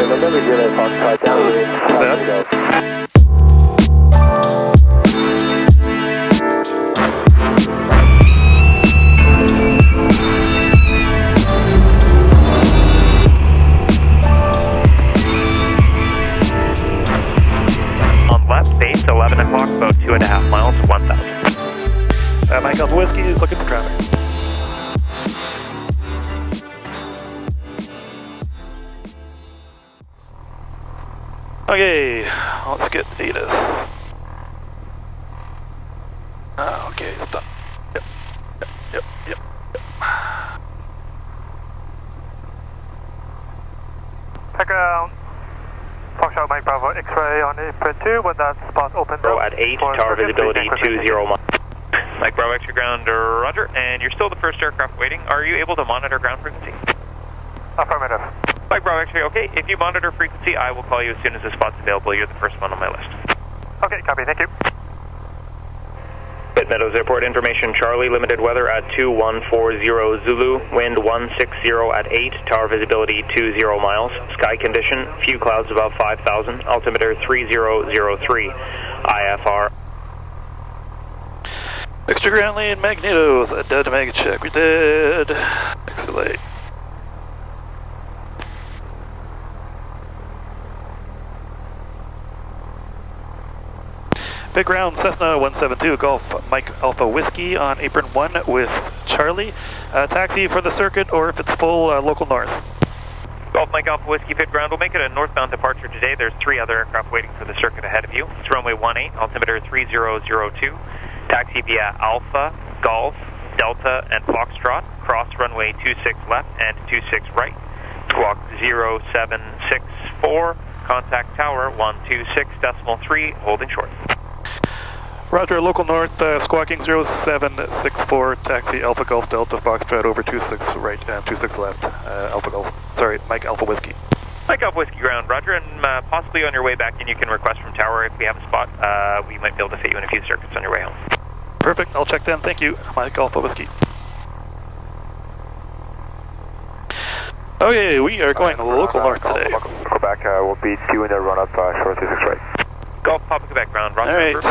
On left base, 11 o'clock, about 2.5 miles, 1,000. Mike Alpha Whiskey is looking for traffic. Okay, let's get ATIS. Okay, it's done. Yep. Background. Foxtrot Mike Bravo X-ray on apron 2 when that spot opens Row up. at 8, tower visibility 20 miles. Mike Bravo X-ray ground, roger, and you're still the first aircraft waiting. Are you able to monitor ground frequency? Affirmative. Mike Bravo X-ray, okay, if you monitor frequency, I will call you as soon as the spot's available. You're the first one on my list. Okay, copy, thank you. Pitt Meadows Airport information, Charlie, limited weather at 2140 Zulu, wind 160 at 8, tower visibility 20 miles, sky condition, few clouds above 5,000, altimeter 3003, IFR. Extra ground lane, Magnetos, dead to make a check, we did. Extra late. Big round, Cessna 172, Golf Mike Alpha Whiskey on apron 1 with Charlie. Taxi for the circuit, or if it's full, local north. Golf Mike Alpha Whiskey Pit Ground will make it a northbound departure today. There's 3 other aircraft waiting for the circuit ahead of you. It's runway 18, altimeter 3002. Taxi via Alpha, Golf, Delta, and Foxtrot. Cross runway 26 left and 26 right. Squawk 0764. Contact tower 126.3, holding short. Roger, local north, squawking 0764, taxi Alpha Golf Delta Foxtrot over 26 right and 26 left, Alpha Golf, sorry, Mike Alpha Whiskey. Mike Alpha Whiskey ground, roger, and possibly on your way back in you can request from tower if we have a spot. We might be able to fit you in a few circuits on your way home. Perfect, I'll check then, thank you, Mike Alpha Whiskey. Okay, we are going local north today. Quebec, we'll be due in the run-up short 26 right. Golf Papa Quebec ground, roger. Alright.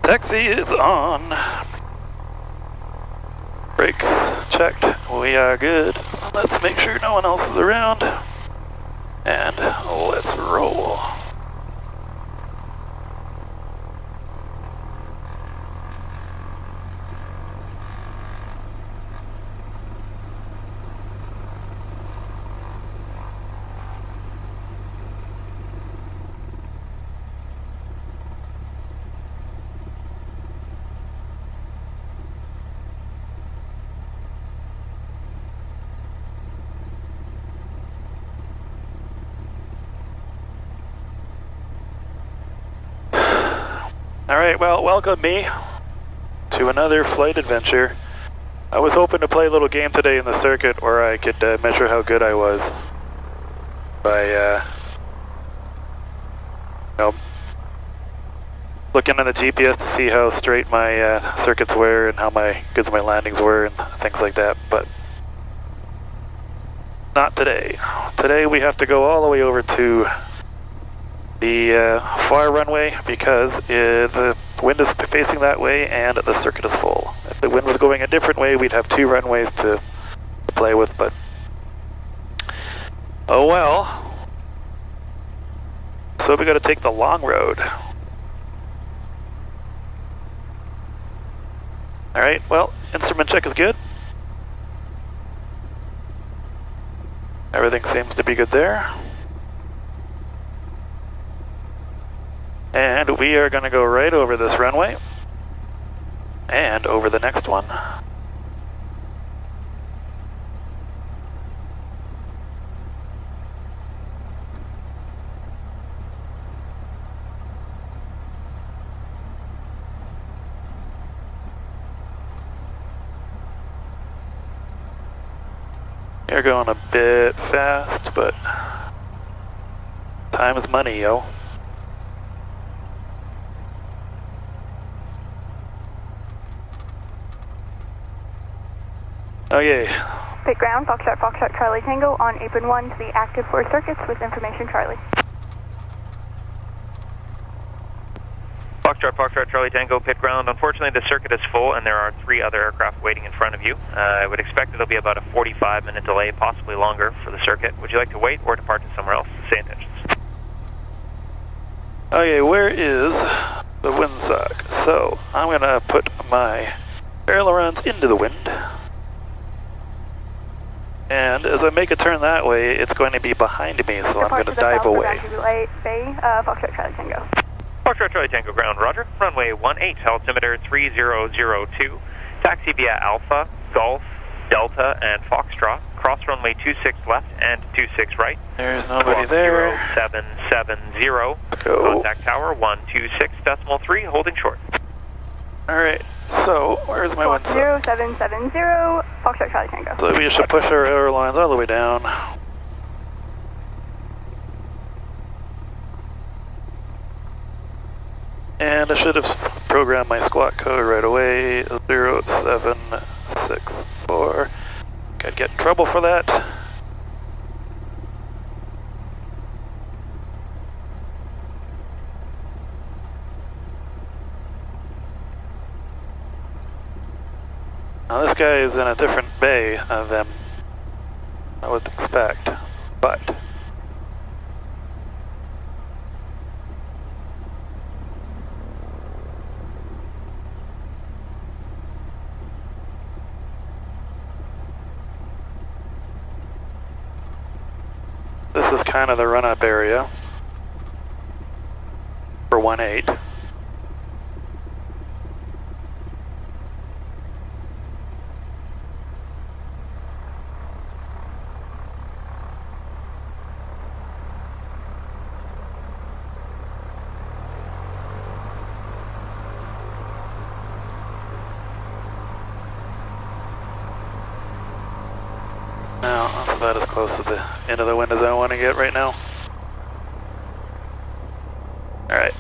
Taxi is on. Brakes checked. We are good. Let's make sure no one else is around. And let's roll. Alright, well, welcome me to another flight adventure. I was hoping to play a little game today in the circuit where I could measure how good I was by, looking on the GPS to see how straight my circuits were and how good my landings were and things like that, but not today. Today we have to go all the way over to the far runway because the wind is facing that way and the circuit is full. If the wind was going a different way, we'd have 2 runways to play with, but oh well. So we got to take the long road. Alright, well, instrument check is good. Everything seems to be good there. And we are going to go right over this runway and over the next one. You're going a bit fast, but time is money, yo. Okay, Pit ground, Foxtrot Charlie Tango on apron 1 to the active 4 circuits with information Charlie. Foxtrot Charlie Tango, pit ground. Unfortunately, the circuit is full and there are 3 other aircraft waiting in front of you. I would expect it'll be about a 45-minute delay, possibly longer, for the circuit. Would you like to wait or depart to somewhere else? Say intentions. Okay, where is the windsock? So, I'm going to put my ailerons into the wind. And as I make a turn that way, it's going to be behind me, so I'm going to dive away. Bay, Foxtrot Charlie Tango. Foxtrot Charlie Tango ground, roger. Runway 18, altimeter 3002. Taxi via Alpha, Golf, Delta, and Foxtrot. Cross runway 26 left and 26 right. There's nobody there. 0770. Go. Contact tower 126.3, holding short. Alright, so where's my windsock? 0770, Foxtrot Charlie Tango. So we should push our airlines all the way down. And I should have programmed my squawk code right away, 0764. I'd get in trouble for that. Now this guy is in a different bay than I would expect, but this is kind of the run-up area for 18. Now, that's about as close to the end of the wind as I want to get right now. Alright.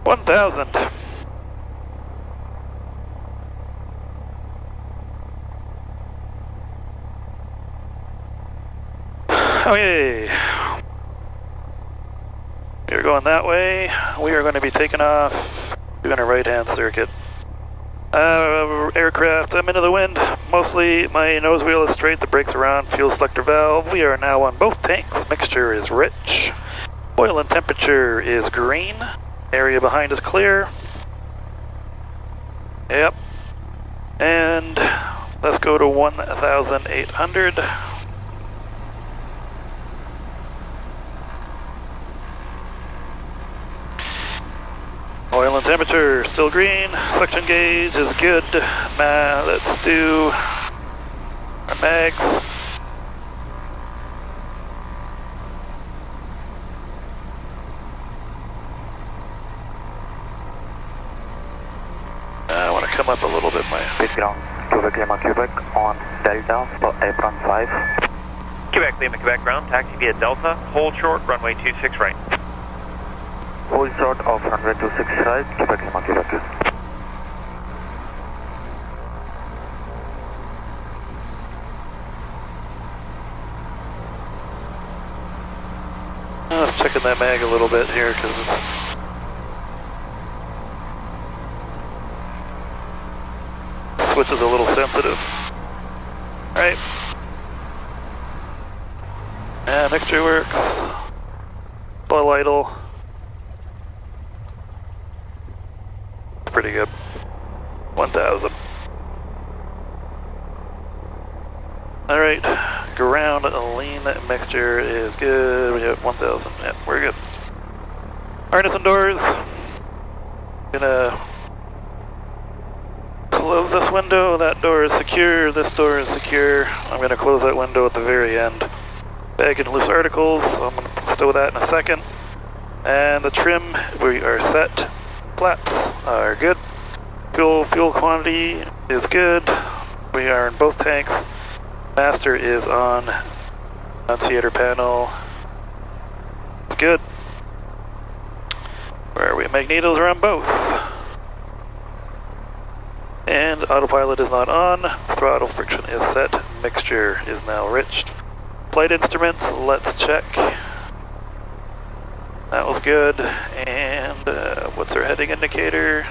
1000. Okay. We're going that way. We are going to be taking off, doing a right-hand circuit. Aircraft, I'm into the wind. Mostly my nose wheel is straight, the brakes are on, fuel selector valve. We are now on both tanks. Mixture is rich. Oil and temperature is green. Area behind is clear. Yep. And let's go to 1,800. Oil and temperature still green. Suction gauge is good. Let's do our mags. I want to come up a little bit. Pit ground, Quebec Lima Quebec on Delta for apron 5. Quebec Lima Quebec ground, taxi via Delta, hold short, runway 26 right. Hold short of runway 26 right, Quebec Lima Quebec. I was checking that mag a little bit here because the switch is a little sensitive. Alright. Yeah, mixture works. Full idle. Pretty good. 1000. Alright, ground lean mixture is good. We have 1000. Yeah, we're good. Harness and doors. Gonna close this window. That door is secure. This door is secure. I'm gonna close that window at the very end. Bag and loose articles. I'm gonna stow that in a second. And the trim, we are set. Flaps are good. Fuel quantity is good. We are in both tanks. Master is on. Annunciator panel. It's good. Where are we? Magnetos are on both. And autopilot is not on. Throttle friction is set mixture is now rich. Flight instruments, let's check. That was good. And what's our heading indicator?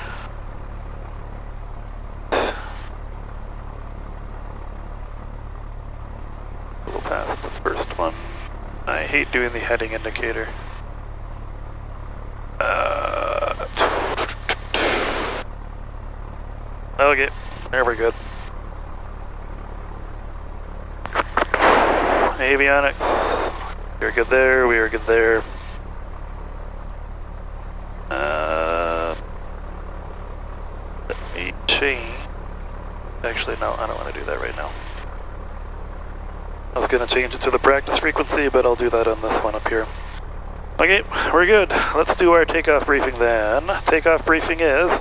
A little past the first one. I hate doing the heading indicator. Okay, there we're good. Avionics, we are good there, we are good there. Let me change. Actually, no, I don't want to do that right now. I was going to change it to the practice frequency, but I'll do that on this one up here. Okay, we're good. Let's do our takeoff briefing then. Takeoff briefing is...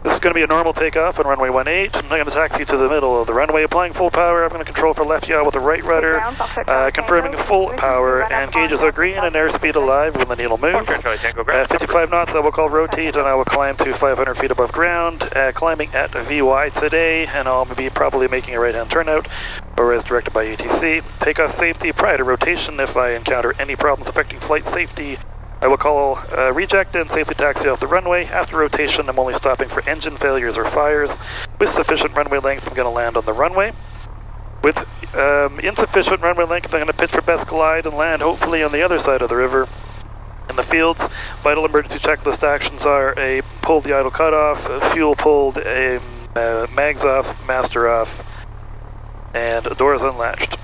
This is going to be a normal takeoff on runway 18. I'm going to taxi to the middle of the runway, applying full power. I'm going to control for left yaw with the right rudder, confirming full power, and gauges are green and airspeed alive when the needle moves. 55 knots, I will call rotate, and I will climb to 500 feet above ground, climbing at VY today, and I'll be probably making a right-hand turnout, or as directed by ATC. Takeoff safety prior to rotation. If I encounter any problems affecting flight safety, I will call reject and safely taxi off the runway. After rotation, I'm only stopping for engine failures or fires. With sufficient runway length, I'm going to land on the runway. With insufficient runway length, I'm going to pitch for best glide and land hopefully on the other side of the river. In the fields, vital emergency checklist actions are a pulled the idle cutoff, fuel pulled, mags off, master off, and doors unlatched.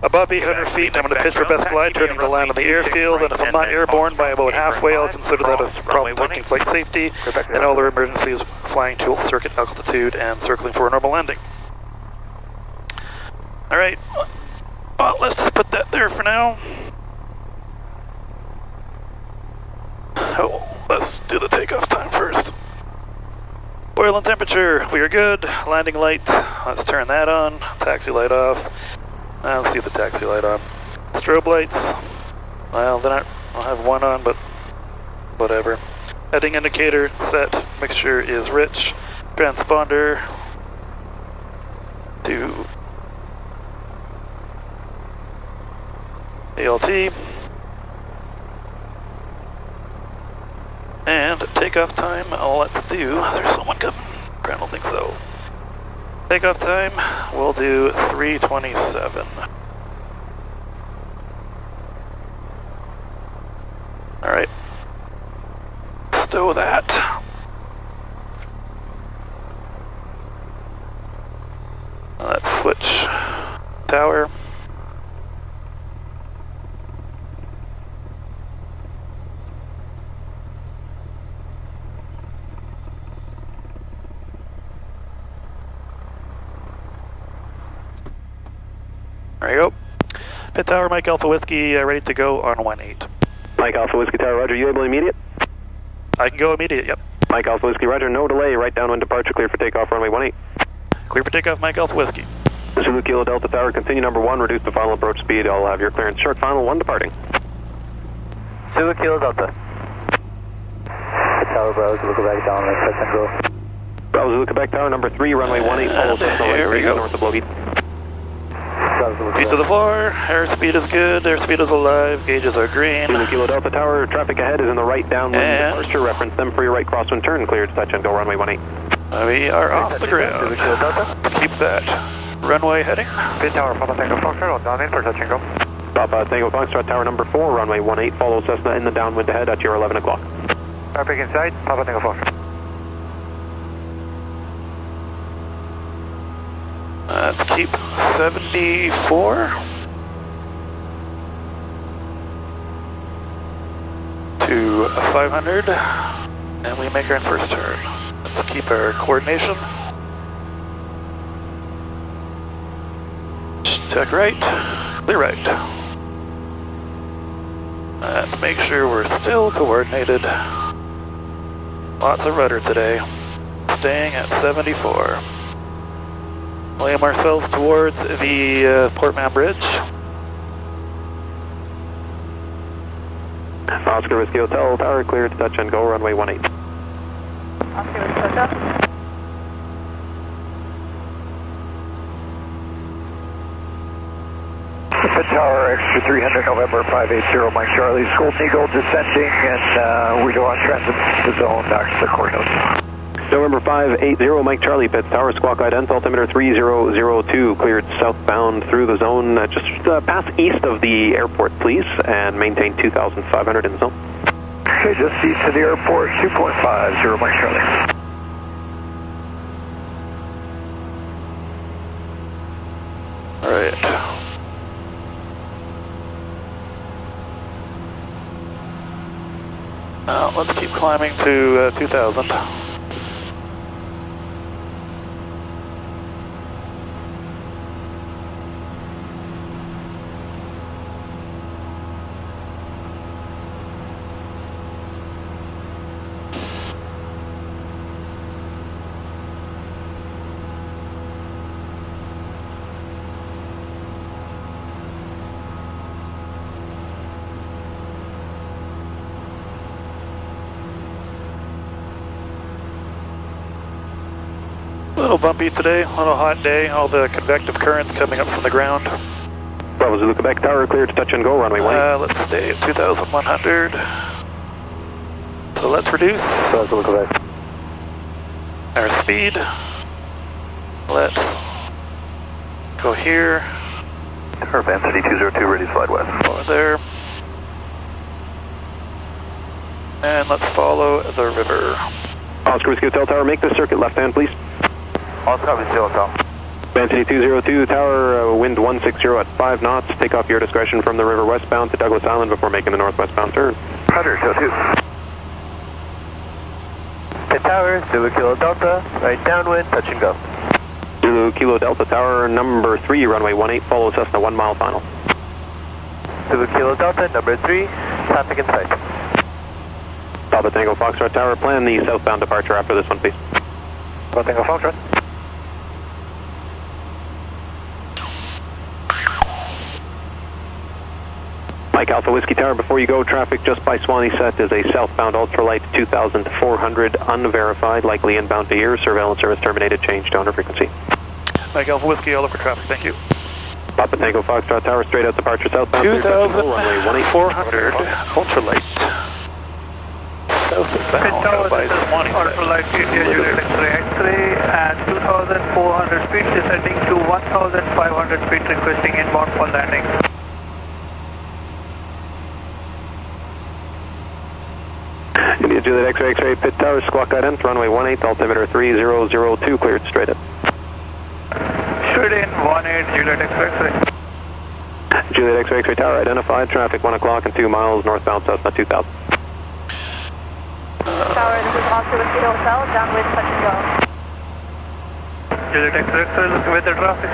Above 800 feet, I'm going to pitch for best glide, turning to land on the airfield, and if I'm not airborne by about halfway, I'll consider that a problem affecting flight safety, and all other emergencies flying to circuit altitude and circling for a normal landing. Alright, well, let's just put that there for now. Oh, let's do the takeoff time first. Oil and temperature, we are good. Landing light, let's turn that on. Taxi light off. Let's see the taxi light on. Strobe lights, well, then I'll have one on, but whatever. Heading indicator set, mixture is rich. Transponder to ALT. And takeoff time, let's do, is there someone coming? I don't think so. Takeoff time, we'll do 3:27. Alright. Stow that. Let's switch tower. There you go. Pit Tower, Mike Alpha Whiskey, ready to go on 18. Mike Alpha Whiskey Tower, roger. You able immediate? I can go immediate, yep. Mike Alpha Whiskey, roger. No delay. Right downwind departure, clear for takeoff, runway 18. Clear for takeoff, Mike Alpha Whiskey. Zulu Kilo Delta Tower, continue number 1, reduce the final approach speed. I'll have your clearance short, final 1 departing. Zulu Kilo Delta. Pit Tower, Bravo, Zulu Quebec, down, touch and go. Bravo, Zulu Quebec Tower, number 3, runway 18, follow Cessna Here we go. north of Logie. Feet to the floor, airspeed is good, airspeed is alive, gauges are green. Zulu Kilo Delta Tower, traffic ahead is in the right downwind departure, reference them for your right crosswind turn, cleared to touch and go runway 18. We are off the ground. Keep that runway heading. Pit Tower, Papa Tango Foxtrot, down in for touch and go. Papa Tango Foxtrot Tower number 4, runway 18, follow Cessna in the downwind ahead at your 11 o'clock. Traffic inside, Papa Tango Foxtrot. Let's keep 74 to 500, and we make our first turn. Let's keep our coordination. Check right, clear right. Let's make sure we're still coordinated. Lots of rudder today. Staying at 74. Aim ourselves towards the Port Mann Bridge. Oscar Whiskey Hotel Tower, cleared to touch and go, runway 18. Oscar Whiskey Hotel. Pitt Tower, extra 300, November 580, Mike Charlie, Golden Eagle descending, and we go on transit to zone, Dr. Cornels. November 580, Mike Charlie, Pitt Tower, squawk ident, altimeter 3002, cleared southbound through the zone, just pass east of the airport, please, and maintain 2,500 in the zone. Okay, just east of the airport, 2.50, Mike Charlie. All right. Now let's keep climbing to 2,000. A little bumpy today, a little hot day, all the convective currents coming up from the ground. Bravo Zulu Quebec Tower, cleared to touch and go, runway 18. Let's stay at 2,100. So let's reduce Bravo Zulu Quebec. our speed. Let's go here, Tower City 202, ready to slide west. over there. And let's follow the river. Oscar Whiskey Hotel Tower, make the circuit left hand, please. Oscar Whiskey Hotel. City 202 Tower, wind 160 at 5 knots. Take off your discretion from the river westbound to Douglas Island before making the northwestbound turn. Roger, 202. Pitt Tower, Zulu Kilo Delta, right downwind, touch and go. Zulu Kilo Delta Tower, number 3, runway 18, follow Cessna 1 mile final. Zulu Kilo Delta, number 3, traffic in sight. Papa Tango Foxtrot Tower, plan the southbound departure after this one, please. Papa Tango Foxtrot. Mike Alpha Whiskey Tower, before you go, traffic just by Swanee Set is a southbound ultralight 2,400 unverified, likely inbound to here. Surveillance service terminated, change to owner frequency. Mike Alpha Whiskey, all over traffic, thank you. Papa Tango Foxtrot Tower, straight out departure southbound. 2,400 ultralight. Southbound by Swanee Set. Ultralight India Juliet X-ray and 2,400 feet descending to 1,500 feet, requesting inbound for landing. India Juliet X-ray, X-ray, Pitt Tower, squawk ident, runway 18, altimeter 3002, cleared straight in. Straight in, 18 Juliet X-ray. Juliet X-ray, X-ray Tower, identified, traffic 1 o'clock and 2 miles, northbound Cessna 2000. Tower, this is Oscar Whiskey Hotel, downwind, touch and go. Juliet X-ray, looking with the traffic.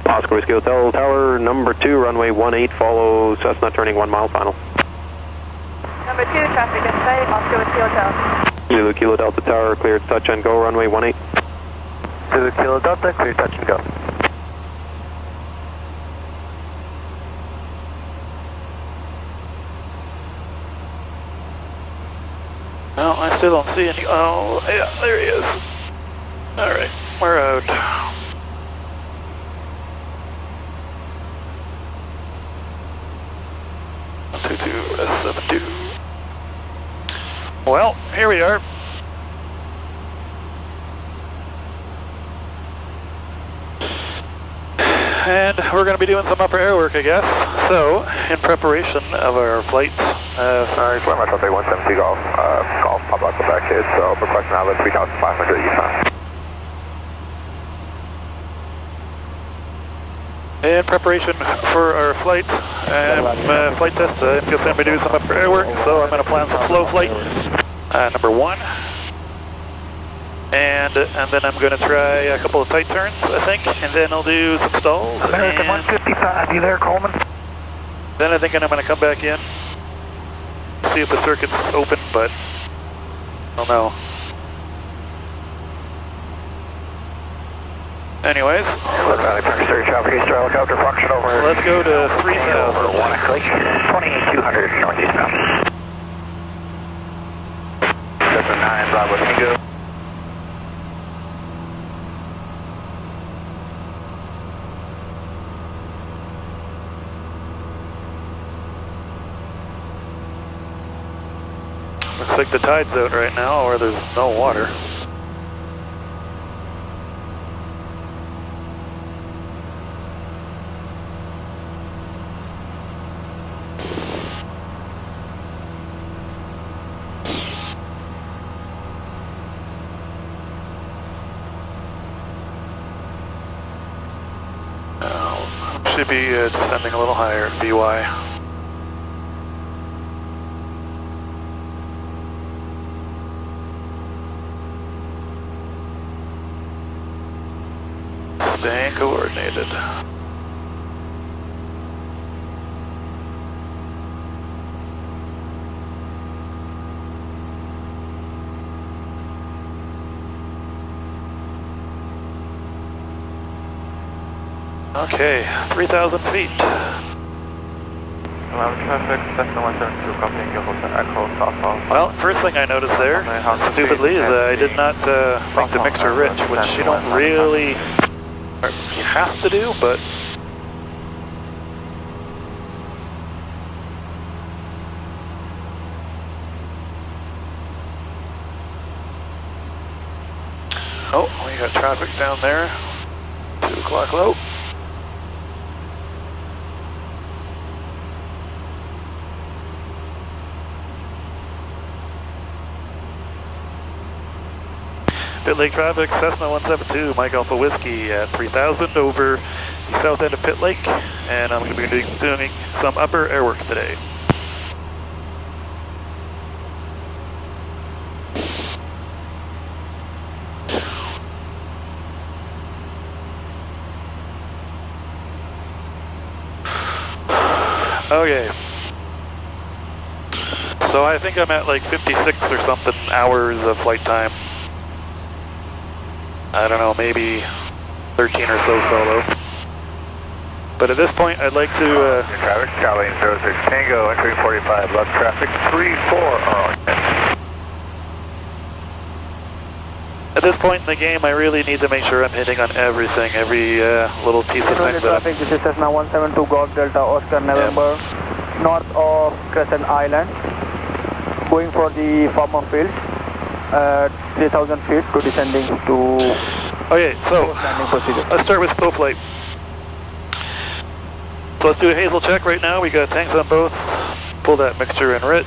Oscar Whiskey Hotel Tower, number 2, runway 18, follow Cessna turning 1 mile final. Number 2, traffic in sight, Oscar Whiskey Hotel. Zulu Kilo Delta Tower, cleared touch and go, runway 18. Zulu Kilo Delta, clear touch and go. No, I still don't see any. Oh, yeah, there he is. Alright, we're out. S72. Well, here we are. And we're going to be doing some upper air work, I guess. So, in preparation of our flight, Sorry, Flight Metro 317 Golf, Golf, Papa Quebec here, so requesting outlet 3,500 east. in preparation for our flight, flight test, I'm just going to be doing some upper air work, so I'm going to plan some slow flight, number 1. And then I'm going to try a couple of tight turns, I think, and then I'll do some stalls. American 155, you there, Coleman? Then I think I'm going to come back in, see if the circuit's open, but I don't know. Anyways, Valley Park Surrey traffic, Easter helicopter function over. let's go to 3,000. Over Wannock Lake, 2200 northeastbound. 79 Bravo Tango. Looks like the tide's out right now, or there's no water. Should be descending a little higher at VY. Staying coordinated. Okay, 3,000 feet. Traffic, Cessna 172, copy, Echo southbound. Well, first thing I noticed there, stupidly, is I did not think to mixture rich, which you don't really you have to do, but oh, we got traffic down there. 2 o'clock low. Pitt Lake traffic, Cessna 172, Mike Alpha Whiskey at 3,000 over the south end of Pitt Lake, and I'm going to be doing some upper airwork today. Okay, so I think I'm at like 56 or something hours of flight time. I don't know, maybe 13 or so solo. But at this point, I'd like to... Traffic, Charlie 06 Tango, entering 45, left traffic, 34. At this point in the game, I really need to make sure I'm hitting on everything, every little piece of thing. Traffic, this is Cessna 172 Golf Delta Oscar November, north of Crescent Island, going for the farmer field. 3,000 feet to descending to... Okay, so let's start with slow flight. So let's do a hazel check right now. We got tanks on both. Pull that mixture in rich.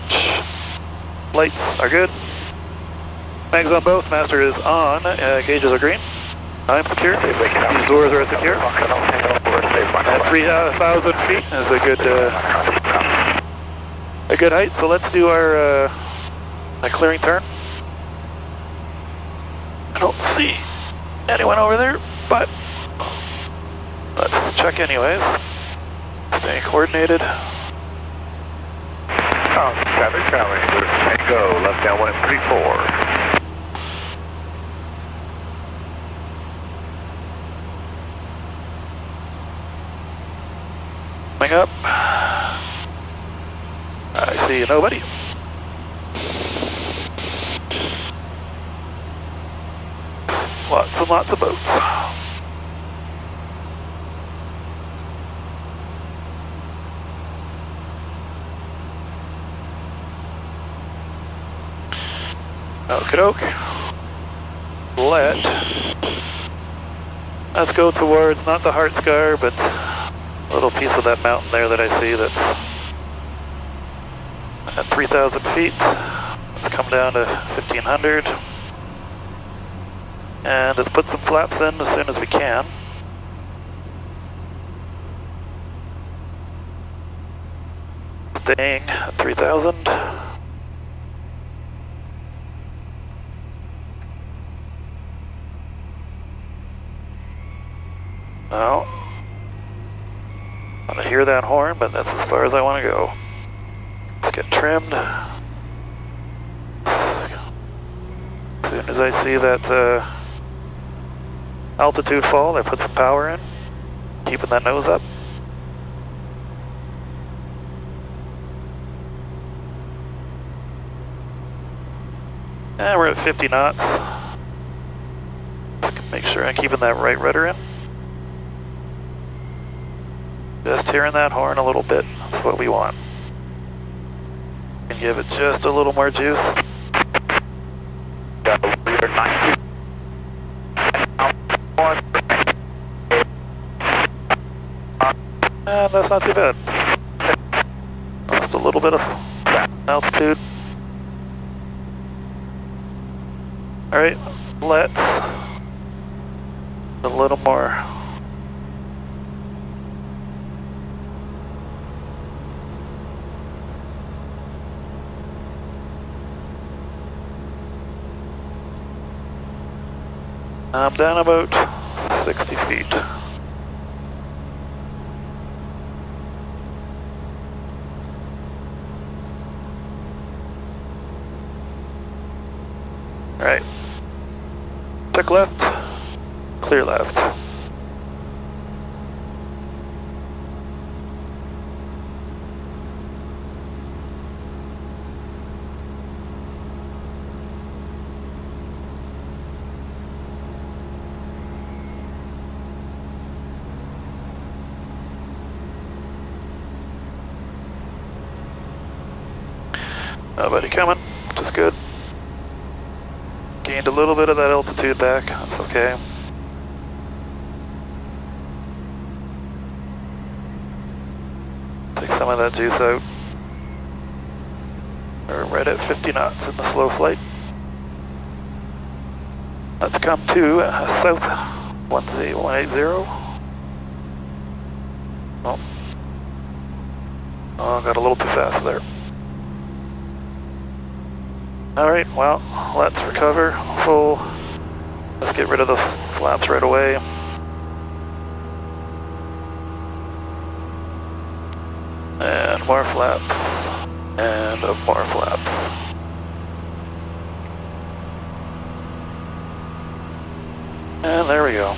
Lights are good. Mags on both. Master is on. Gauges are green. I'm secure. These doors are secure. At 3,000 feet is a good height. So let's do our clearing turn. I don't see anyone over there, but let's check anyways. Staying coordinated. Traffic, Charlie, Tango, left down 134. Coming up. I see nobody. Lots and lots of boats. Okie doke. Let's go towards not the heart scar, but a little piece of that mountain there that I see that's at 3,000 feet. Let's come down to 1,500. And let's put some flaps in as soon as we can. Staying at 3,000. Well, I don't hear that horn, but that's as far as I want to go. Let's get trimmed. As soon as I see that altitude fall, I put some power in, keeping that nose up. And we're at 50 knots. Let's make sure I'm keeping that right rudder in. Just hearing that horn a little bit, that's what we want. And give it just a little more juice. And that's not too bad. Just a little bit of altitude. Alright, let's a little more. I'm down about 60 feet. Alright. Took left, clear left. Nobody coming, which is good. Gained a little bit of that altitude back, that's okay. Take some of that juice out. We're right at 50 knots in the slow flight. Let's come to south 180. Oh, got a little too fast there. Alright, well, let's recover full. Let's get rid of the flaps right away. And more flaps. And more flaps. And there we go.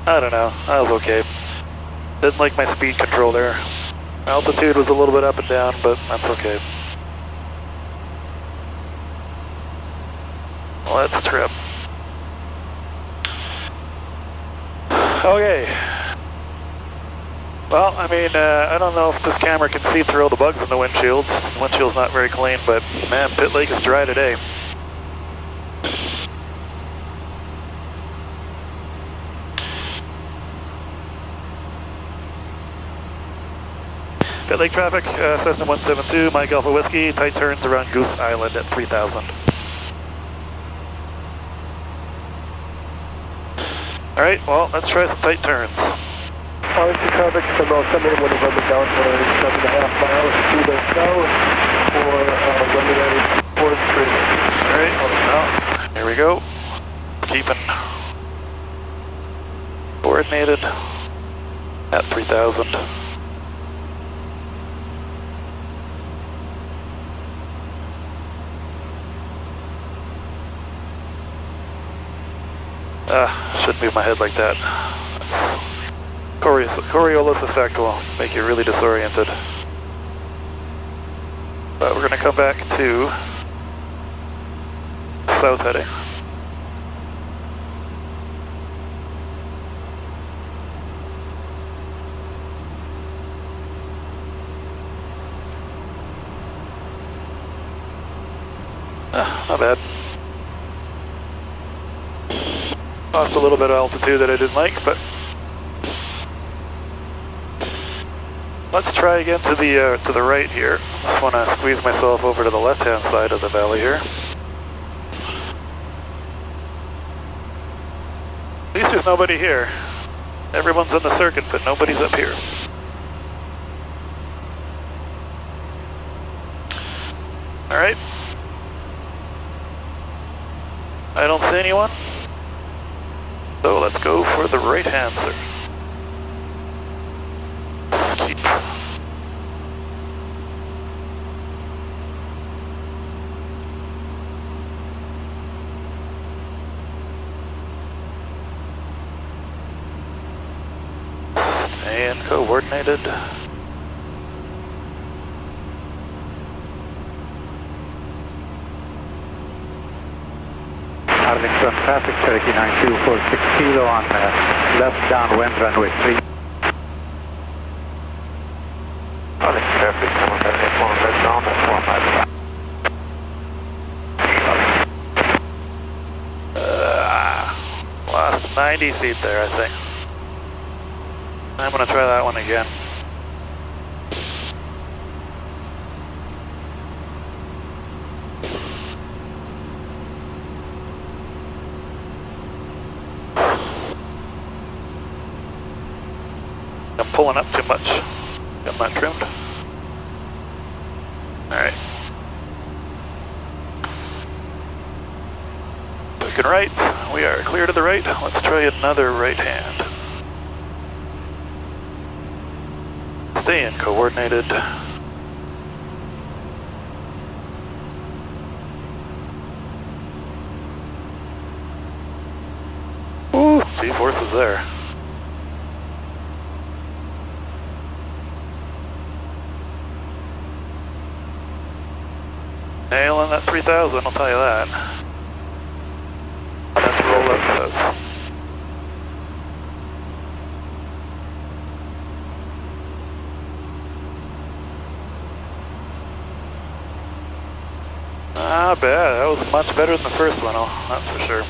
I don't know, that was okay. Didn't like my speed control there. Altitude was a little bit up and down, but that's okay. Let's trim. Okay. Well, I mean, I don't know if this camera can see through all the bugs in the windshield. The windshield's not very clean, but man, Pitt Lake is dry today. Pitt Lake traffic, Cessna 172, Mike Alpha Whiskey, tight turns around Goose Island at 3000. Alright, well, let's try some tight turns. RC traffic is about 7 minutes down for 7.5 miles to the south for runway 4 straight. Alright, well, here we go. Keeping coordinated at 3000. Shouldn't move my head like that. Coriolis effect will make you really disoriented. But we're going to come back to south heading. Not bad. Lost a little bit of altitude that I didn't like, but let's try again to the right here. Just want to squeeze myself over to the left-hand side of the valley here. At least there's nobody here. Everyone's on the circuit, but nobody's up here. All right. I don't see anyone. So let's go for the right hand, sir. Let's keep coordinated. Arlington traffic, Cherokee 9246 kilo on left downwind runway 3. Arlington traffic, 781 left down, that's 1 mile. Lost 90 feet there, I think. I'm gonna try that one again. I'm pulling up too much. Got that trimmed. Alright. Looking right. We are clear to the right. Let's try another right hand. Stay in coordinated. Ooh, G-force is there. Nailing that 3000, I'll tell you that. That's roll up says. Not bad, that was much better than the first one, that's for sure.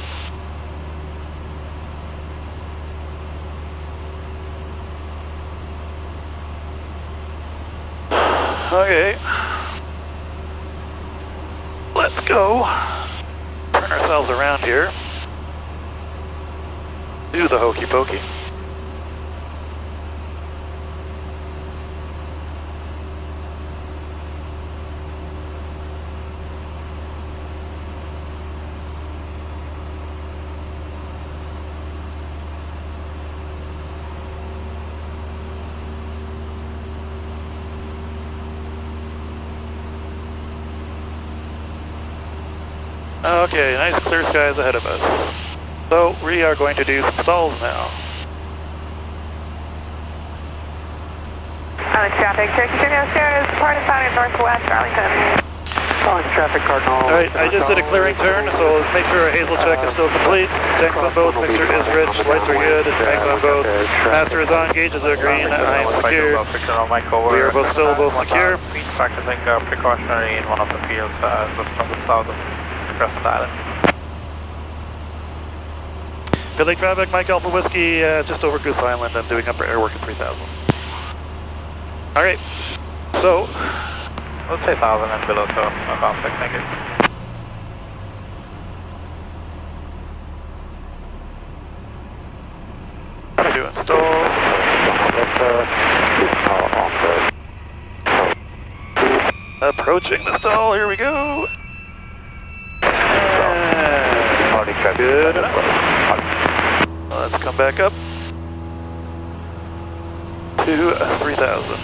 Okay. Let's go. Turn ourselves around here. Do the hokey pokey. Okay, nice clear skies ahead of us. So we are going to do some stalls now. Alex traffic, Cherokee Junior Sierra is departing at northwest Arlington. Alex traffic, Cardinal. Alright, I just did a clearing turn, so let's make sure our hazel check is still complete. Tanks on both, mixture is rich, lights are good, tanks on both. Master is on, gauges are green, I am secure. We are still both secure. Practicing precautionary in one of the fields just from the south of Crescent Island. Pitt Lake traffic, Mike Alpha Whiskey, just over Goose Island. I'm doing upper air work at 3000. Alright, so. Let's say 1000 and below to about 6, thank you. We're doing stalls. Approaching the stall, here we go. Good enough. Let's come back up to 3000.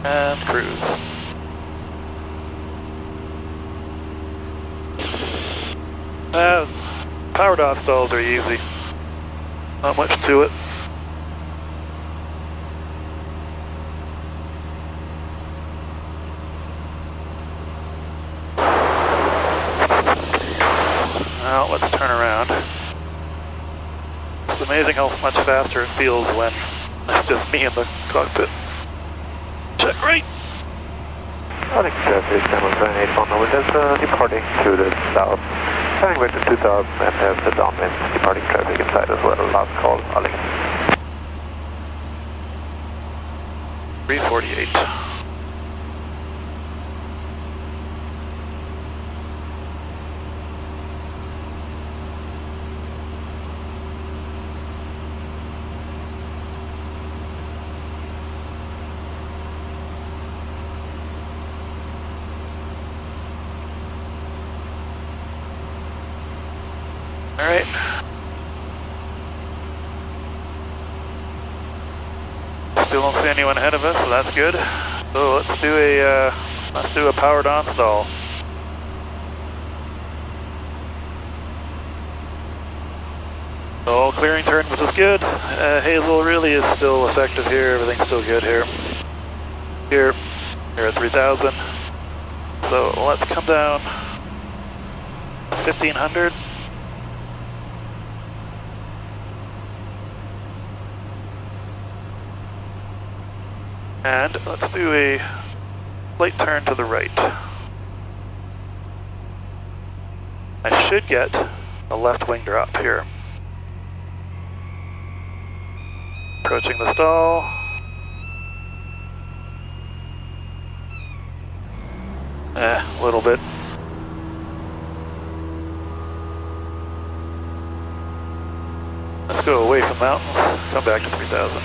And cruise. Powered off stalls are easy. Not much to it. Now let's turn around. It's amazing how much faster it feels when it's just me in the cockpit. Check right. Alex traffic, 781 over, that's departing to the south. Turning back to 2000 and have the downwind departing traffic inside as well. Last call, Alex. 348. Alright. Still don't see anyone ahead of us, so that's good. So let's do a powered on stall. So All clearing turn, which is good. Hazel really is still effective here. Everything's still good here. Here at 3,000. So let's come down 1,500. And let's do a slight turn to the right. I should get a left wing drop here. Approaching the stall. A little bit. Let's go away from mountains, come back to 3,000.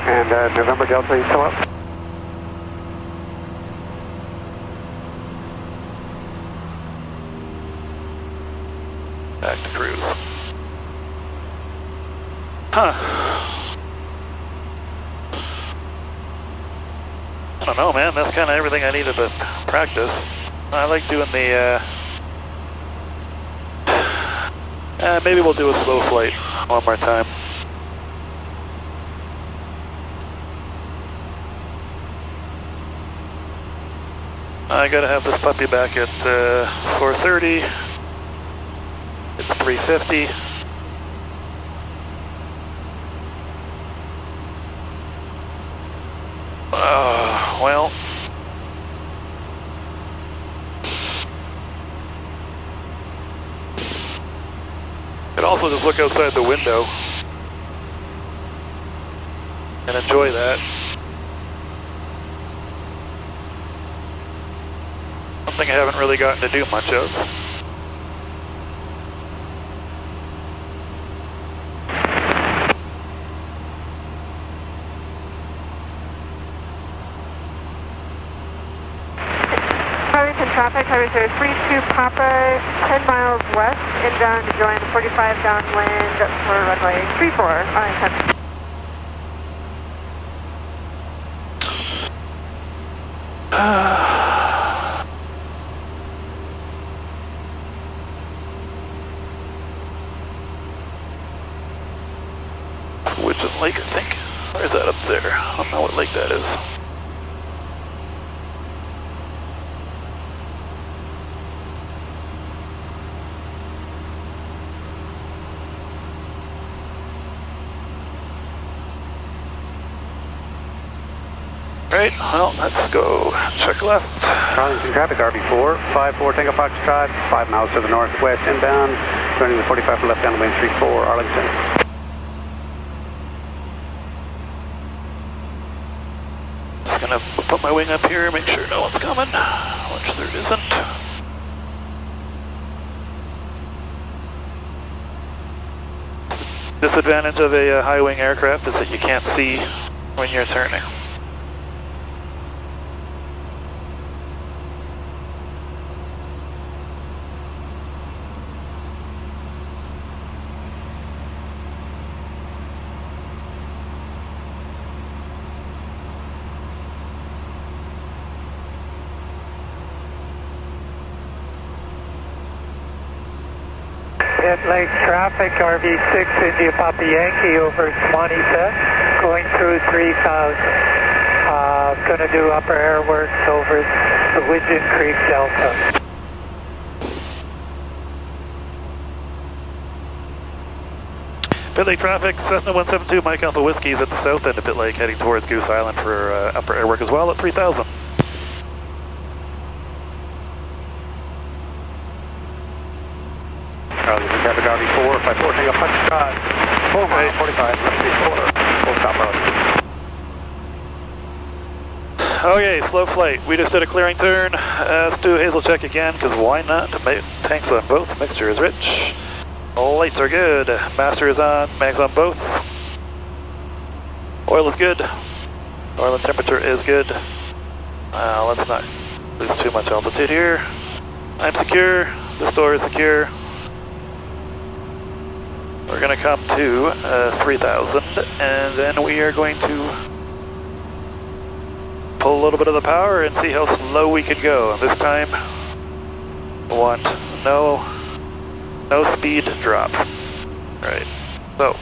And November Delta, you still up? Back to cruise. Huh. I don't know, man. That's kind of everything I needed to practice. I like doing the, maybe we'll do a slow flight one more time. I gotta have this puppy back at 4:30. It's 3:50. Well. Could also just look outside the window and enjoy that. Something I haven't really gotten to do much of. Traffic, highway 32 Papa, 10 miles west, inbound to join 45 downwind for runway 34 on 10. Pitt Lake, I think. Or is that up there? I don't know what lake that is. Right, well, let's go check left. Arlington traffic, RV4, 54 Tango Foxtrot, 5 miles to the northwest inbound, turning the 45 for left down to wind 34, Arlington. Just gonna put my wing up here, make sure no one's coming, which there isn't. Disadvantage of a high wing aircraft is that you can't see when you're turning. Pitt Lake traffic, RV6 India Papa Yankee over Swanee going through 3,000. Going to do upper airworks over the Widgeon Creek Delta. Pitt Lake traffic, Cessna 172 Mike Alpha Whiskey is at the south end of Pitt Lake, heading towards Goose Island for upper airwork as well at 3,000. Arlington traffic, RV4, 54 Tango Foxtrot, 4 mile 45, left 34, full stop Arlington. Okay, slow flight. We just did a clearing turn. Let's do a Hazel check again, because why not? Tanks on both, mixture is rich. Lights are good. Master is on, mags on both. Oil is good. Oil and temperature is good. Let's not lose too much altitude here. I'm secure. This door is secure. We're going to come to 3,000, and then we are going to pull a little bit of the power and see how slow we can go. And this time, I want no speed drop. Right, so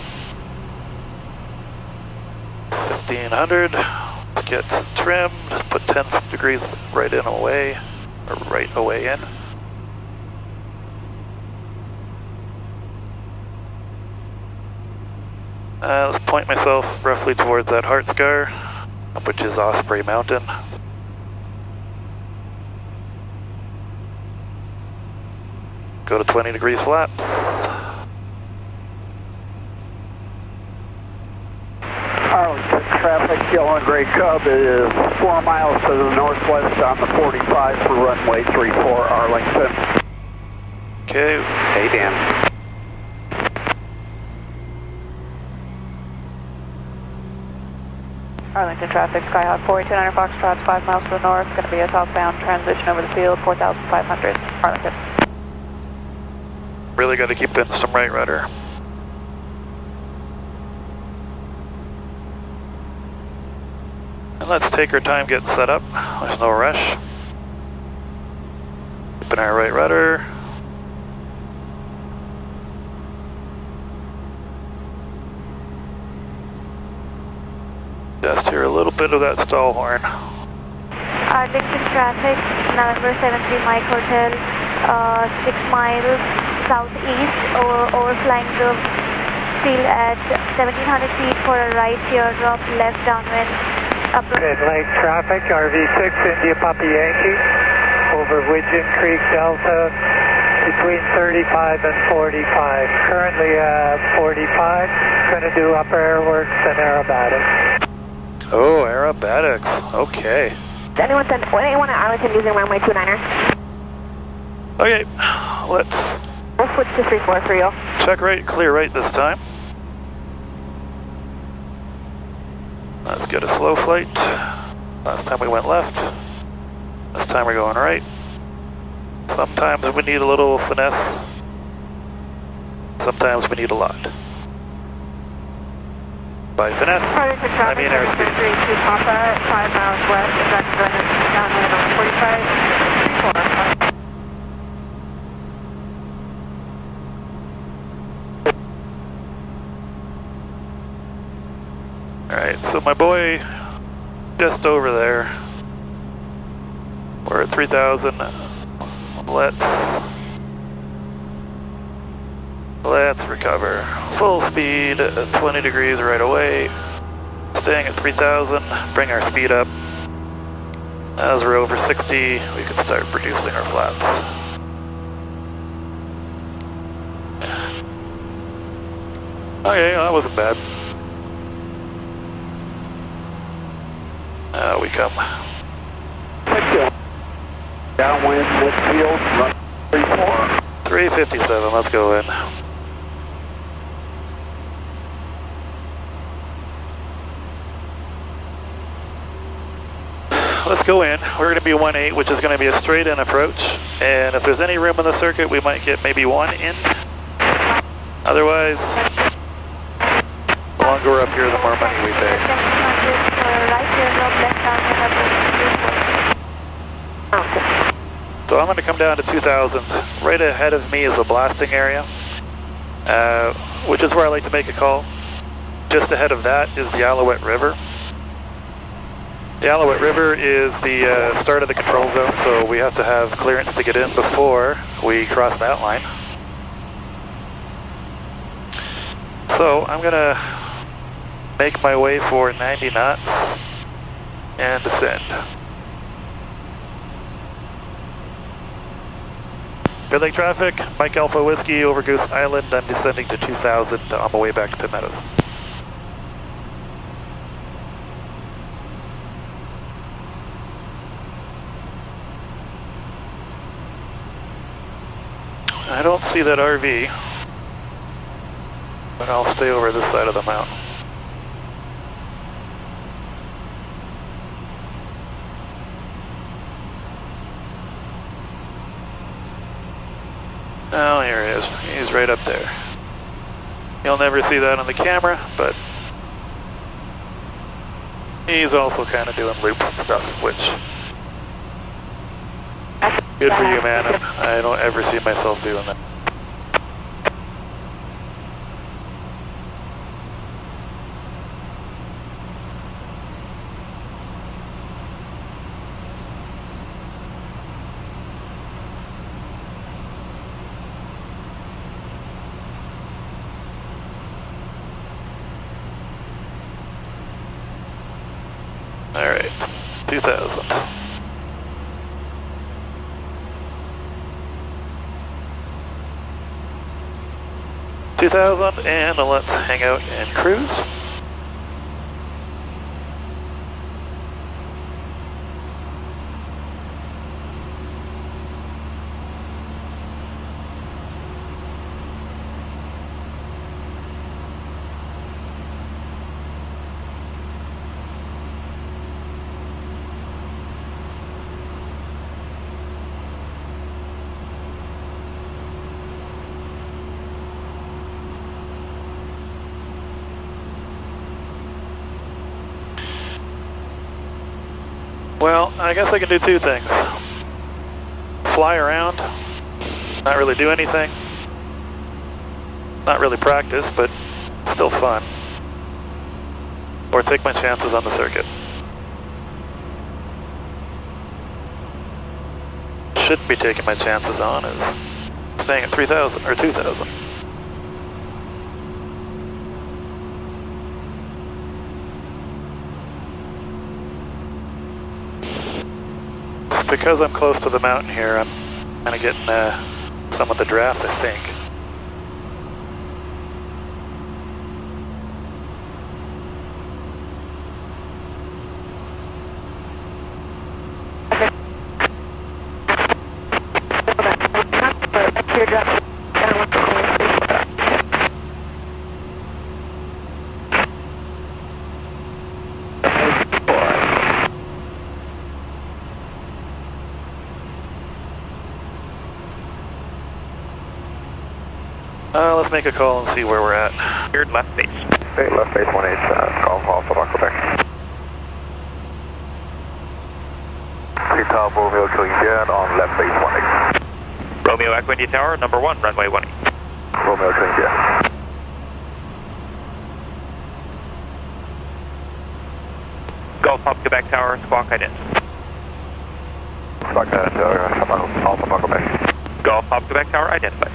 1500, let's get trimmed, put 10 degrees right in away, or right away in. Let's point myself roughly towards that heart scar, which is Osprey Mountain. Go to 20 degrees flaps. Arlington traffic, yellow and gray Cub is 4 miles to the northwest on the 45 for runway 34 Arlington. Okay. Hey, Dan. Arlington traffic, Skyhawk 4200 Foxtrot, 5 miles to the north, going to be a southbound transition over the field, 4,500, Arlington. Really got to keep in some right rudder. And let's take our time getting set up. There's no rush. Keeping our right rudder. Just hear a little bit of that stall horn. Arlington traffic, November 73 Mike Hotel, 6 miles southeast, overflying the field at 1700 feet for a right teardrop, left downwind. Pitt Lake traffic, RV6 India Papa Yankee, over Widgeon Creek Delta, between 35 and 45. Currently at 45, going to do upper airworks and aerobatics. Oh, aerobatics, okay. Anyone at Arlington using runway 29er? Okay, let's... We'll switch to 34 for you. Check right, clear right this time. Let's get a slow flight. Last time we went left. This time we're going right. Sometimes we need a little finesse. Sometimes we need a lot. By finesse, I mean airspeed. 32 Papa, 5 miles west, downwind on 45, 34. Alright, so my boy, just over there. We're at 3,000. Let's recover. Full speed, 20 degrees right away. Staying at 3,000, bring our speed up. As we're over 60, we can start producing our flaps. Okay, that wasn't bad. Now we come. Downwind, midfield, run 34. 357, let's go in. Let's go in. We're going to be 1-8, which is going to be a straight in approach. And if there's any room in the circuit, we might get maybe 1 in. Otherwise, the longer we're up here, the more money we pay. So I'm going to come down to 2,000. Right ahead of me is a blasting area, which is where I like to make a call. Just ahead of that is the Alouette River. The Alouette River is the start of the control zone, so we have to have clearance to get in before we cross that line. So I'm going to make my way for 90 knots and descend. Pitt Lake traffic, Mike Alpha Whiskey over Goose Island. I'm descending to 2,000 on my way back to Pitt Meadows. I don't see that RV, but I'll stay over this side of the mountain. Oh, here he is. He's right up there. You'll never see that on the camera, but He's also kind of doing loops and stuff, which, good for you, man. I don't ever see myself doing that. All right, 2,000. 2,000, and let's hang out and cruise. Well, I guess I can do two things. Fly around, not really do anything. Not really practice, but still fun. Or take my chances on the circuit. Shouldn't be taking my chances on is staying at 3,000 or 2,000. Because I'm close to the mountain here, I'm kind of getting some of the drafts, I think. Let's make a call and see where we're at. Cleared left base. Okay, left base 18, call Alpha Rock Quebec. Takeoff Romeo to India on left base 18. Romeo Echo India Tower, number 1, runway 18. Romeo to India. Golf Pop Quebec Tower, squawk ident. Squawk ident, Alpha Rock Quebec. Golf Pop Quebec Tower, identified.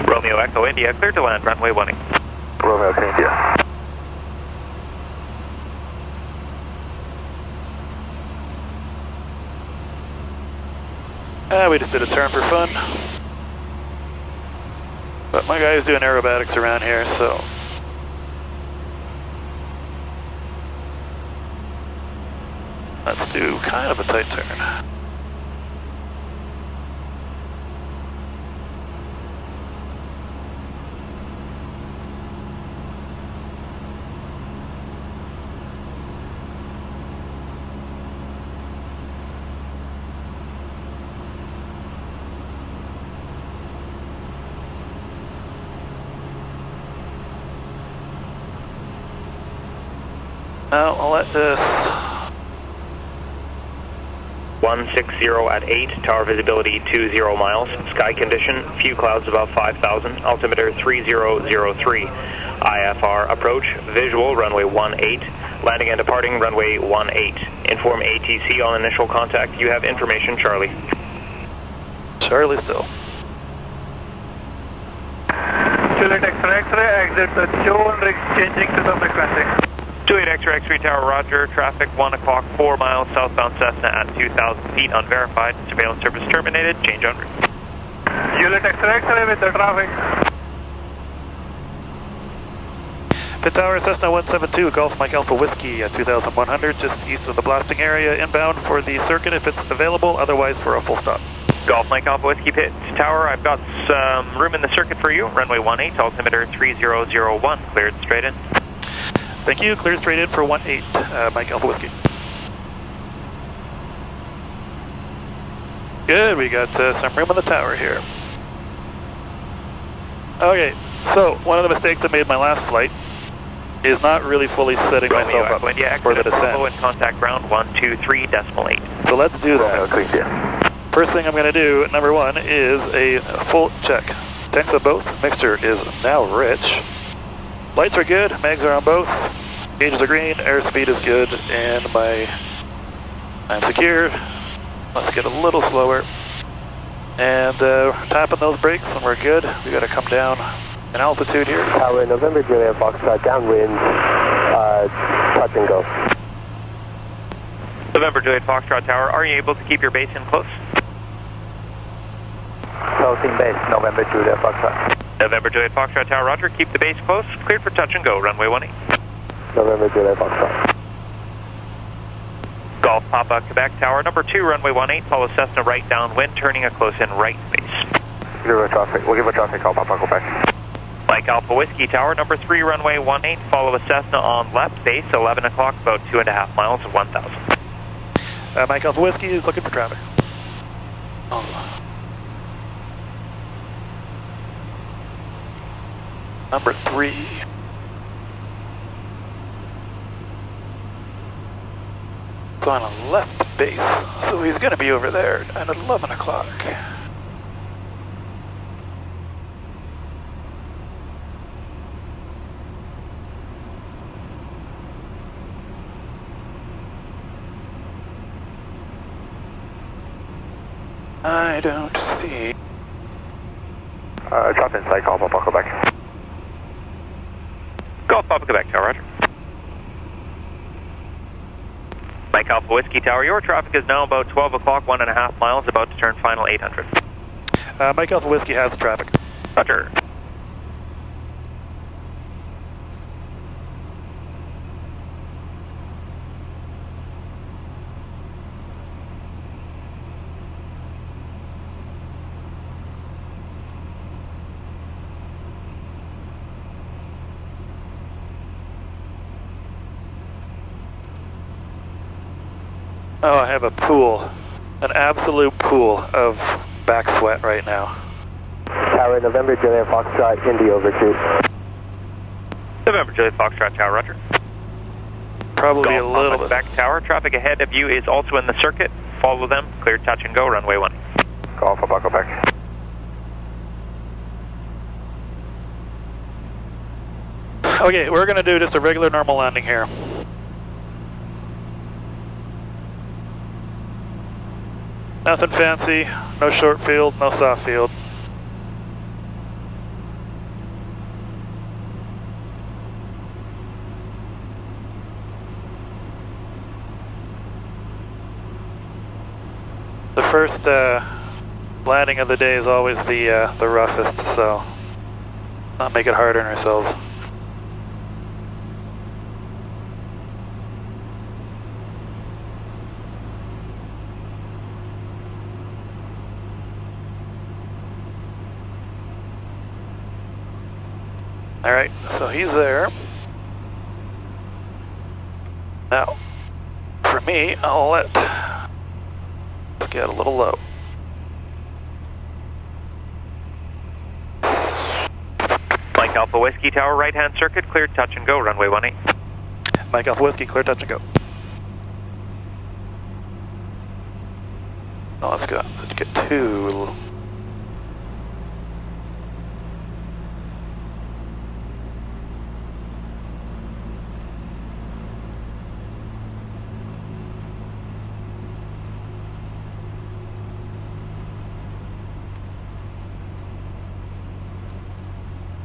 Romeo Echo India, clear to land, runway 18. Romeo to India. We just did a turn for fun. But my guy's doing aerobatics around here, so. Let's do kind of a tight turn. Now I'll let this 160 at 8, tower visibility 20 miles, sky condition, few clouds above 5,000, altimeter 3003, IFR approach, visual runway 18, landing and departing runway 18. Inform ATC on initial contact. You have information, Charlie. Charlie still. Juliet X-ray, exit the zone, changing to the frequency. Juliet X-ray Tower, roger. Traffic 1 o'clock, 4 miles southbound Cessna at 2,000 feet, unverified. Surveillance service terminated. Change en route. Juliet X-ray with the traffic. Pitt Tower, Cessna 172, Golf Mike Alpha Whiskey at 2,100, just east of the blasting area, inbound for the circuit if it's available, otherwise for a full stop. Golf Mike Alpha Whiskey Pitt Tower, I've got some room in the circuit for you. Runway 18, altimeter 3001, cleared straight in. Thank you, cleared straight in for 18, Mike Alpha Whiskey. Good, we got some room on the tower here. Okay, so one of the mistakes I made my last flight is not really fully setting myself up for the descent. And contact ground 123.8. So let's do that. First thing I'm going to do, number one, is a full check. Tanks of both. Mixture is now rich. Lights are good. Mags are on both. Gauges are green. Airspeed is good. And I'm secured. Let's get a little slower. And tapping those brakes and we're good. We got to come down in altitude here. Tower, November, Juliet, Foxtrot, downwind, touch and go. November, Juliet, Foxtrot Tower, are you able to keep your base in close? Closing base, November, Juliet, Foxtrot. November, Juliet, Foxtrot Tower, roger, keep the base close, cleared for touch and go, runway 18. November, Juliet, Foxtrot. Golf Papa, Quebec Tower, number 2, runway 18, follow Cessna right downwind, turning a close-in right base. We'll give a traffic call, Papa, Quebec. Mike Alpha Whiskey Tower, number 3, runway 18, follow a Cessna on left base, 11 o'clock, about 2.5 miles of 1,000. Mike Alpha Whiskey is looking for traffic. Number 3. It's on a left base, so he's going to be over there at 11 o'clock. I don't see. Drop in sight, call Papa, Quebec. Golf Papa, Quebec Tower, roger. Mike Alpha Whiskey Tower, your traffic is now about 12 o'clock, 1.5 miles, about to turn final 800. Mike Alpha Whiskey has traffic. Roger. Oh, I have a pool. An absolute pool of back sweat right now. Tower, November, Juliet, Foxtrot, Indy over 2. November, Juliet, Foxtrot Tower, roger. Probably a little bit. Back tower, traffic ahead of you is also in the circuit. Follow them, clear touch and go, runway 1. Call Papa, Quebec. Okay, we're going to do just a regular normal landing here. Nothing fancy, no short field, no soft field. The first landing of the day is always the roughest, so not make it hard on ourselves. Alright, so he's there. Now, for me, let's get a little low. Mike Alpha Whiskey Tower, right-hand circuit, cleared touch and go, runway 18. Mike Alpha Whiskey, clear touch and go. Oh, let's go. Let's get two.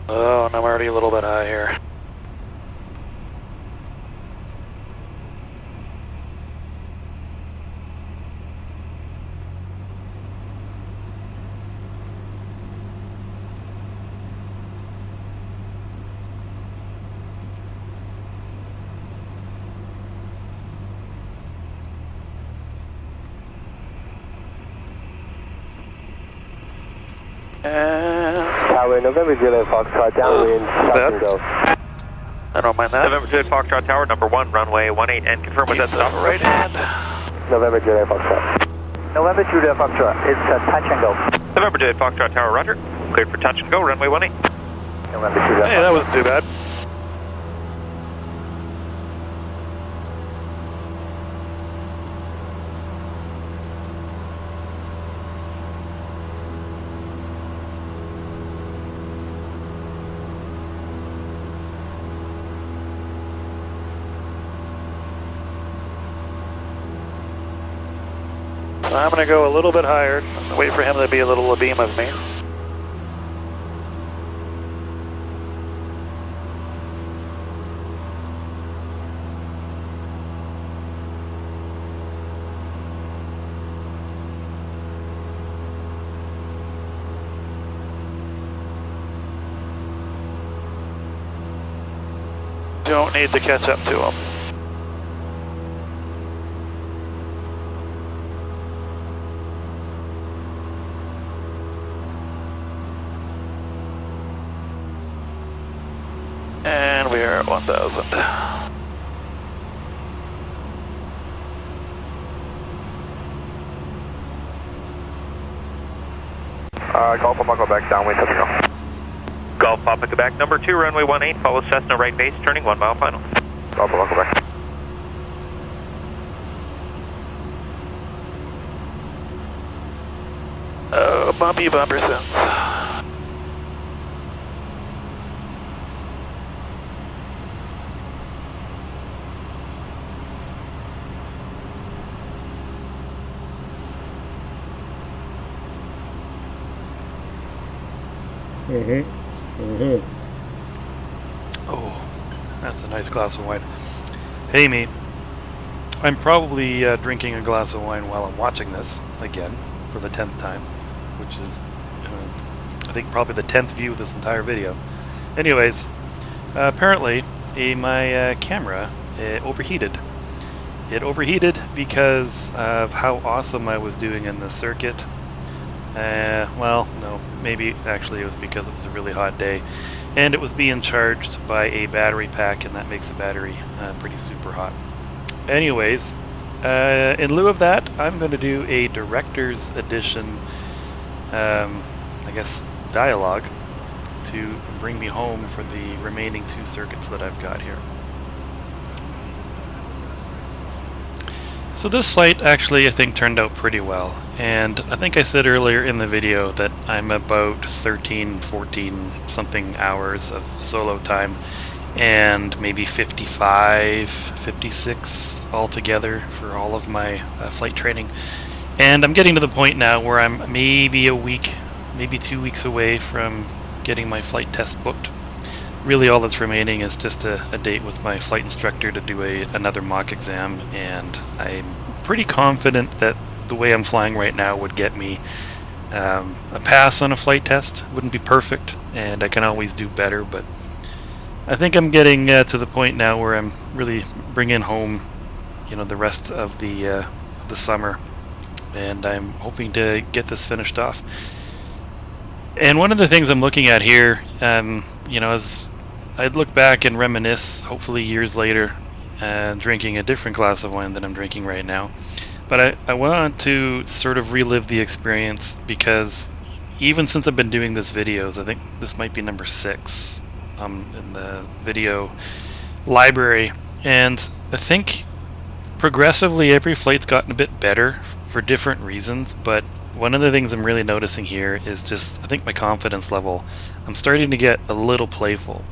Oh, and I'm already a little bit high here. Tower, November, Juliet, Foxtrot, downwind, touch and go. I don't mind that. November, Juliet, Foxtrot Tower, number 1, runway 18, and confirm with that stop. Right hand. November, Juliet, Foxtrot. November Juliet Foxtrot, it's touch and go. November Juliet Foxtrot Tower, roger. Cleared for touch and go, runway 18. November Juliet. Hey, that wasn't too bad. I'm going to go a little bit higher, wait for him to be a little abeam of me. Don't need to catch up to him. And we are at 1,000. Golf Papa back downwind, touch and go. Golf Papa Quebec, number 2, runway 18, follow Cessna right base, turning 1 mile final. Golf Papa back. Oh, bumpy bumper sense. Oh, that's a nice glass of wine. Hey, me. I'm probably drinking a glass of wine while I'm watching this again for the 10th time, which is, I think, probably the 10th view of this entire video. Anyways, apparently my camera overheated. It overheated because of how awesome I was doing in the circuit. Well, no, maybe actually it was because it was a really hot day and it was being charged by a battery pack, and that makes the battery pretty super hot. Anyways, in lieu of that, I'm going to do a director's edition, I guess, dialogue to bring me home for the remaining 2 circuits that I've got here. So this flight actually, I think, turned out pretty well, and I think I said earlier in the video that I'm about 13, 14 something hours of solo time, and maybe 55, 56 altogether for all of my flight training. And I'm getting to the point now where I'm maybe a week, maybe 2 weeks away from getting my flight test booked. Really all that's remaining is just a date with my flight instructor to do another mock exam, and I'm pretty confident that the way I'm flying right now would get me a pass on a flight test. Wouldn't be perfect, and I can always do better, but I think I'm getting to the point now where I'm really bringing home, you know, the rest of the summer, and I'm hoping to get this finished off. And one of the things I'm looking at here, you know, as I'd look back and reminisce, hopefully years later, drinking a different glass of wine than I'm drinking right now. But I want to sort of relive the experience, because even since I've been doing these videos, I think this might be number 6 in the video library, and I think progressively every flight's gotten a bit better for different reasons, but one of the things I'm really noticing here is just, I think, my confidence level. I'm starting to get a little playful.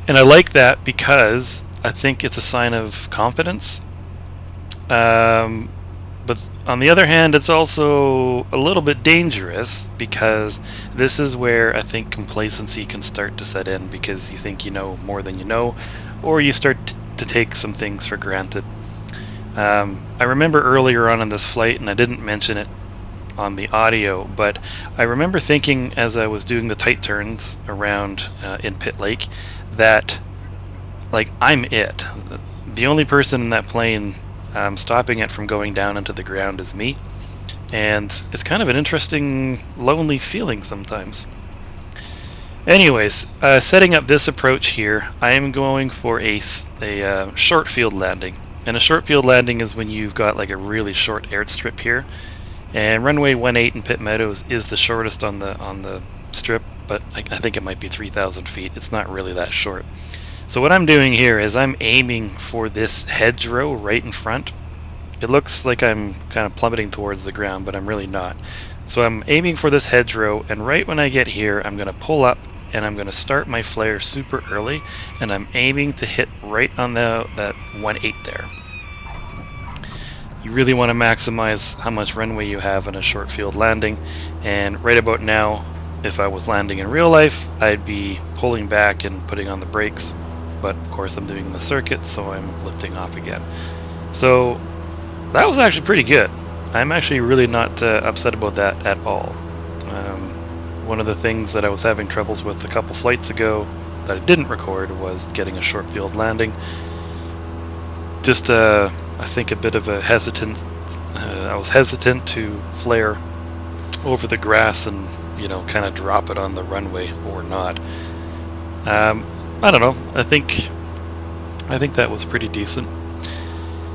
And I like that because I think it's a sign of confidence. But on the other hand, it's also a little bit dangerous, because this is where I think complacency can start to set in, because you think you know more than you know, or you start to take some things for granted. I remember earlier on in this flight, and I didn't mention it on the audio, but I remember thinking as I was doing the tight turns around in Pitt Lake that, like, I'm it. The only person in that plane stopping it from going down into the ground is me, and it's kind of an interesting, lonely feeling sometimes. Anyways, setting up this approach here, I am going for a short field landing. And a short field landing is when you've got like a really short airstrip here. And runway 18 in Pitt Meadows is the shortest on the strip, but I think it might be 3,000 feet. It's not really that short. So what I'm doing here is I'm aiming for this hedgerow right in front. It looks like I'm kind of plummeting towards the ground, but I'm really not. So I'm aiming for this hedgerow, and right when I get here, I'm going to pull up and I'm going to start my flare super early, and I'm aiming to hit right on that 18 there. You really want to maximize how much runway you have in a short field landing, and right about now, if I was landing in real life, I'd be pulling back and putting on the brakes, but of course I'm doing the circuit, so I'm lifting off again. So that was actually pretty good. I'm actually really not upset about that at all. One of the things that I was having troubles with a couple flights ago that I didn't record was getting a short field landing. Just I think a bit of a hesitant. I was hesitant to flare over the grass and, you know, kind of drop it on the runway or not. I don't know. I think that was pretty decent.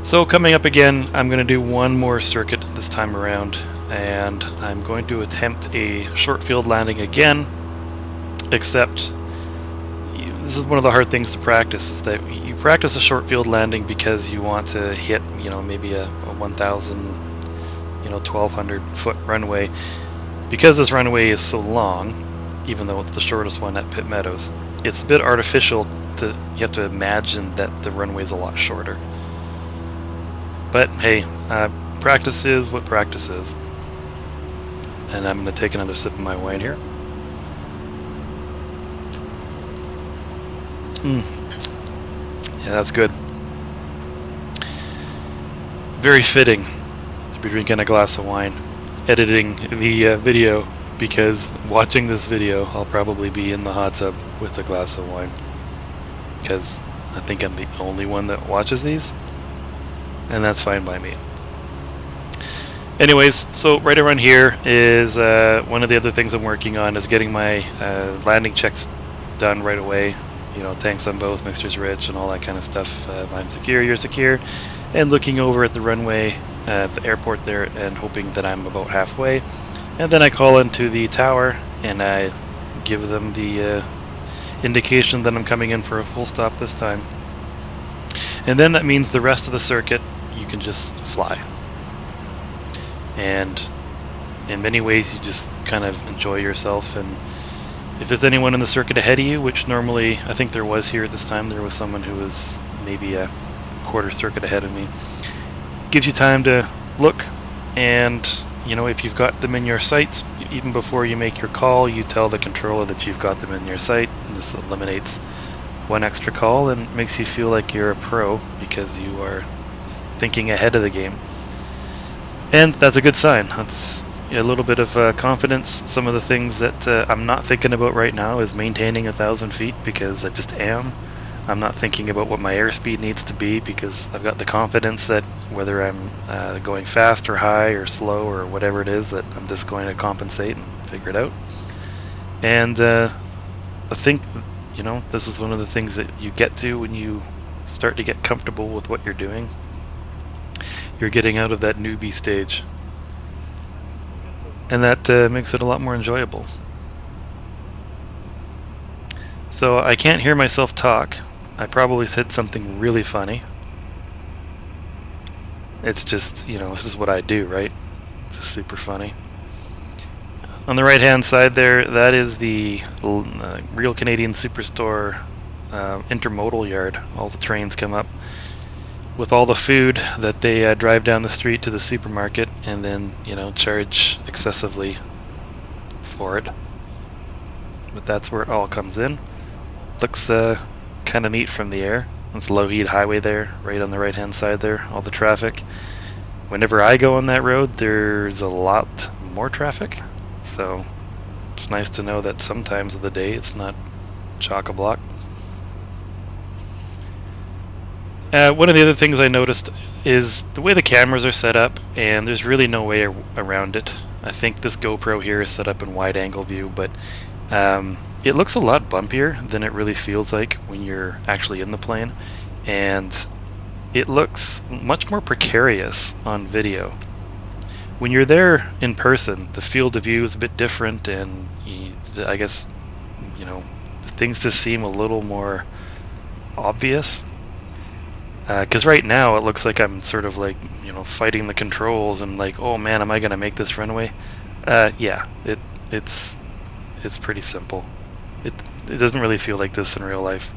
So coming up again, I'm going to do one more circuit this time around, and I'm going to attempt a short field landing again, except this is one of the hard things to practice, is that you practice a short field landing because you want to hit, you know, maybe a 1,000, you know, 1,200 foot runway. Because this runway is so long, even though it's the shortest one at Pitt Meadows, it's a bit artificial you have to imagine that the runway is a lot shorter. But hey, practice is what practice is. And I'm going to take another sip of my wine here. Yeah, that's good. Very fitting to be drinking a glass of wine, editing the video, because watching this video, I'll probably be in the hot tub with a glass of wine. Because I think I'm the only one that watches these, and that's fine by me. Anyways, so right around here is one of the other things I'm working on is getting my landing checks done right away. You know, tanks on both, mixtures rich, and all that kind of stuff. I'm secure, you're secure, and looking over at the runway at the airport there and hoping that I'm about halfway. And then I call into the tower and I give them the indication that I'm coming in for a full stop this time. And then that means the rest of the circuit you can just fly. And in many ways you just kind of enjoy yourself, and if there's anyone in the circuit ahead of you, which normally I think there was here at this time, there was someone who was maybe a quarter circuit ahead of me. It gives you time to look, and you know, if you've got them in your sights, even before you make your call, you tell the controller that you've got them in your sight, and this eliminates one extra call and makes you feel like you're a pro because you are thinking ahead of the game. And that's a good sign. That's a little bit of confidence. Some of the things that I'm not thinking about right now is maintaining 1,000 feet, because I just am. I'm not thinking about what my airspeed needs to be, because I've got the confidence that whether I'm going fast or high or slow or whatever it is, that I'm just going to compensate and figure it out. And I think, you know, this is one of the things that you get to when you start to get comfortable with what you're doing. You're getting out of that newbie stage. And that makes it a lot more enjoyable. So I can't hear myself talk. I probably said something really funny. It's just, you know, this is what I do, right? It's just super funny. On the right hand side there, that is the Real Canadian Superstore intermodal yard. All the trains come up with all the food that they drive down the street to the supermarket, and then, you know, charge excessively for it. But that's where it all comes in. Looks kind of neat from the air. It's Lougheed Highway there, right on the right hand side there, all the traffic. Whenever I go on that road, there's a lot more traffic, so it's nice to know that sometimes of the day it's not chock-a-block. One of the other things I noticed is the way the cameras are set up, and there's really no way around it. I think this GoPro here is set up in wide angle view, but it looks a lot bumpier than it really feels like when you're actually in the plane. And it looks much more precarious on video. When you're there in person, the field of view is a bit different, and I guess, you know, things just seem a little more obvious. Because right now it looks like I'm sort of like, you know, fighting the controls and like, oh man, am I gonna make this runway? Yeah, it's pretty simple. It doesn't really feel like this in real life.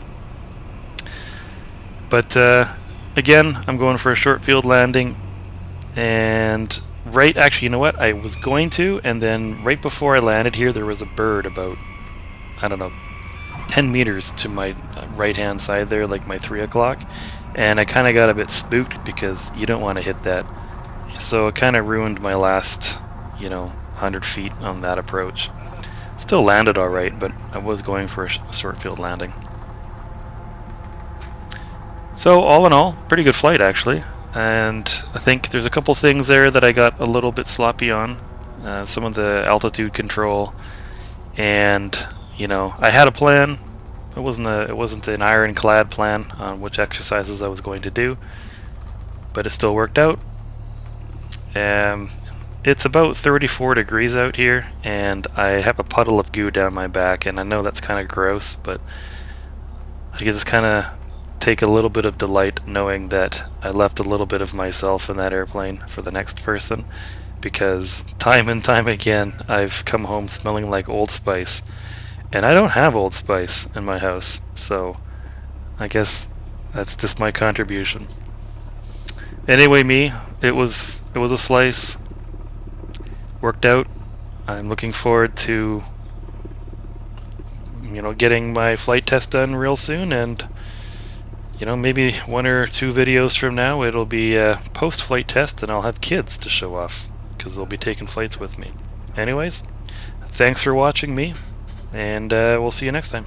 But again, I'm going for a short field landing, and actually, you know what? I was going to, and then right before I landed here, there was a bird about, I don't know, 10 meters to my right-hand side there, like my 3 o'clock, and I kind of got a bit spooked because you don't want to hit that. So it kind of ruined my last, you know, 100 feet on that approach. Still landed alright, but I was going for a short field landing. So all in all, pretty good flight actually. And I think there's a couple things there that I got a little bit sloppy on. Some of the altitude control, and you know, I had a plan. It wasn't an ironclad plan on which exercises I was going to do, but it still worked out. It's about 34 degrees out here, and I have a puddle of goo down my back, and I know that's kind of gross, but I just kind of take a little bit of delight knowing that I left a little bit of myself in that airplane for the next person, because time and time again I've come home smelling like Old Spice, and I don't have Old Spice in my house, so I guess that's just my contribution. Anyway, it was a slice. Worked out. I'm looking forward to, you know, getting my flight test done real soon, and you know, maybe 1 or 2 videos from now it'll be a post-flight test, and I'll have kids to show off because they'll be taking flights with me. Anyways, thanks for watching me, and we'll see you next time.